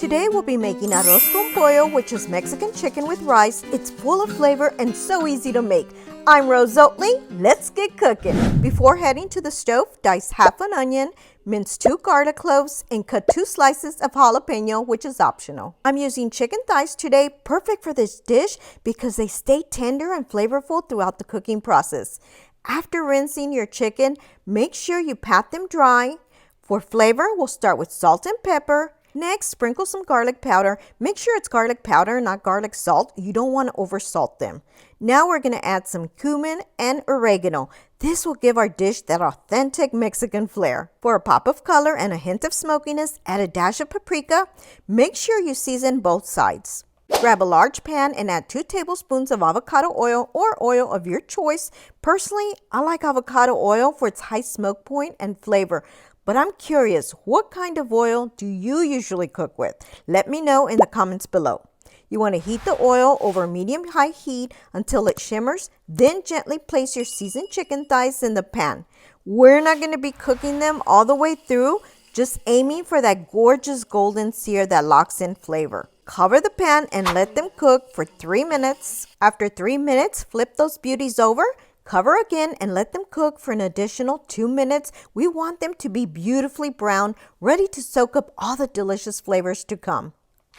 Today we'll be making arroz con pollo, which is Mexican chicken with rice. It's full of flavor and so easy to make. I'm Rose Oatley. Let's get cooking. Before heading to the stove, dice half an onion, mince 2 garlic cloves, and cut 2 slices of jalapeno, which is optional. I'm using chicken thighs today, perfect for this dish because they stay tender and flavorful throughout the cooking process. After rinsing your chicken, make sure you pat them dry. For flavor, we'll start with salt and pepper. Next, sprinkle some garlic powder. Make sure it's garlic powder, not garlic salt. You don't want to oversalt them. Now we're going to add some cumin and oregano. This will give our dish that authentic Mexican flair. For a pop of color and a hint of smokiness, add a dash of paprika. Make sure you season both sides. Grab a large pan and add 2 tablespoons of avocado oil or oil of your choice. Personally, I like avocado oil for its high smoke point and flavor. But I'm curious, what kind of oil do you usually cook with? Let me know in the comments below. You want to heat the oil over medium-high heat until it shimmers, then gently place your seasoned chicken thighs in the pan. We're not going to be cooking them all the way through, just aiming for that gorgeous golden sear that locks in flavor. Cover the pan and let them cook for 3 minutes. After 3 minutes, flip those beauties over. Cover again and let them cook for an additional 2 minutes. We want them to be beautifully brown, ready to soak up all the delicious flavors to come.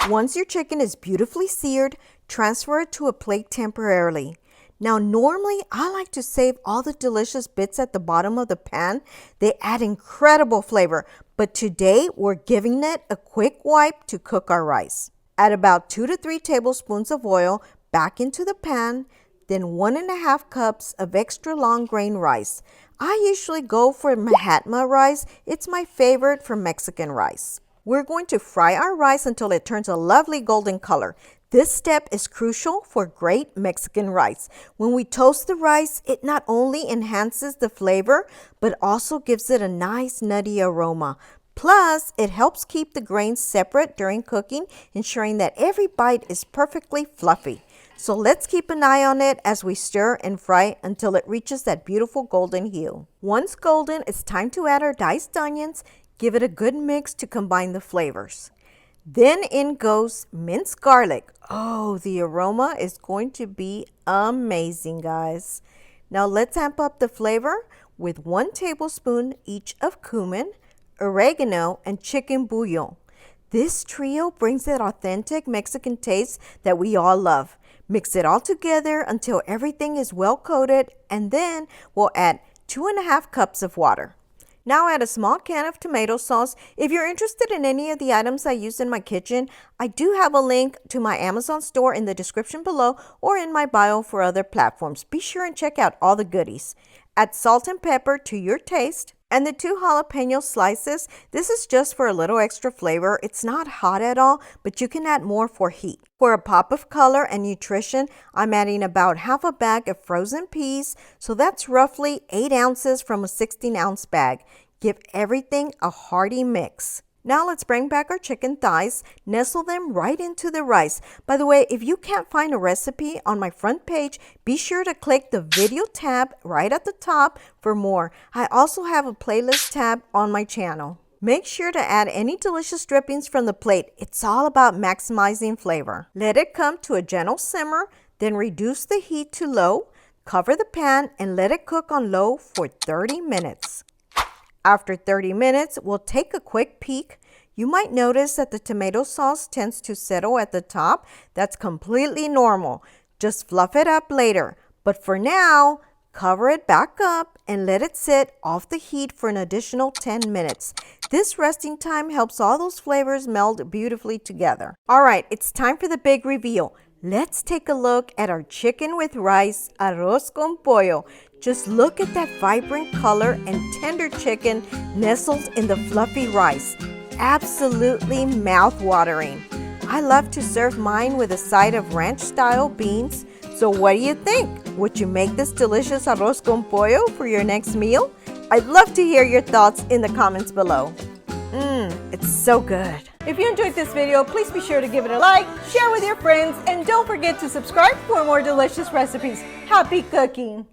Once your chicken is beautifully seared, transfer it to a plate temporarily. Now, normally I like to save all the delicious bits at the bottom of the pan. They add incredible flavor, but today we're giving it a quick wipe to cook our rice. Add about 2 to 3 tablespoons of oil back into the pan. Then 1.5 cups of extra long grain rice. I usually go for Hamatha rice. It's my favorite for Mexican rice. We're going to fry our rice until it turns a lovely golden color. This step is crucial for great Mexican rice. When we toast the rice, it not only enhances the flavor, but also gives it a nice nutty aroma. Plus, it helps keep the grains separate during cooking, ensuring that every bite is perfectly fluffy. So let's keep an eye on it as we stir and fry until it reaches that beautiful golden hue. Once golden, it's time to add our diced onions. Give it a good mix to combine the flavors. Then in goes minced garlic. Oh, the aroma is going to be amazing, guys. Now let's amp up the flavor with 1 tablespoon each of cumin, oregano, and chicken bouillon. This trio brings that authentic Mexican taste that we all love. Mix it all together until everything is well coated, and then we'll add 2.5 cups of water. Now add a small can of tomato sauce. If you're interested in any of the items I use in my kitchen, I do have a link to my Amazon store in the description below or in my bio for other platforms. Be sure and check out all the goodies. Add salt and pepper to your taste. And the 2 jalapeno slices, this is just for a little extra flavor. It's not hot at all, but you can add more for heat. For a pop of color and nutrition, I'm adding about half a bag of frozen peas. So that's roughly 8 ounces from a 16-ounce bag. Give everything a hearty mix. Now let's bring back our chicken thighs, nestle them right into the rice. By the way, if you can't find a recipe on my front page, be sure to click the video tab right at the top for more. I also have a playlist tab on my channel. Make sure to add any delicious drippings from the plate. It's all about maximizing flavor. Let it come to a gentle simmer, then reduce the heat to low. Cover the pan and let it cook on low for 30 minutes. After 30 minutes, we'll take a quick peek. You might notice that the tomato sauce tends to settle at the top. That's completely normal. Just fluff it up later. But for now, cover it back up and let it sit off the heat for an additional 10 minutes. This resting time helps all those flavors meld beautifully together. All right, it's time for the big reveal. Let's take a look at our chicken with rice, arroz con pollo. Just look at that vibrant color and tender chicken nestled in the fluffy rice. Absolutely mouth-watering. I love to serve mine with a side of ranch-style beans. So what do you think? Would you make this delicious arroz con pollo for your next meal? I'd love to hear your thoughts in the comments below. It's so good. If you enjoyed this video, please be sure to give it a like, share with your friends, and don't forget to subscribe for more delicious recipes. Happy cooking!